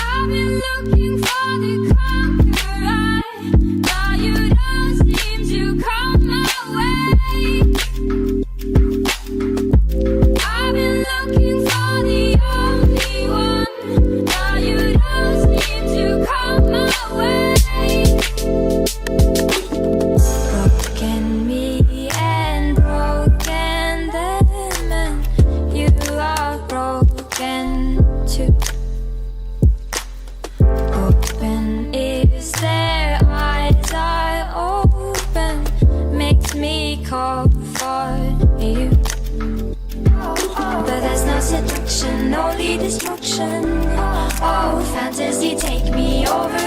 I've been looking for the conqueror, but you don't seem to come my way. I've been looking for the only one, but you don't seem to come my way. Broken me and broken them, and you are broken too. Open is their eyes are open, makes me call for you. But there's no seduction, only destruction. Oh, fantasy, take me over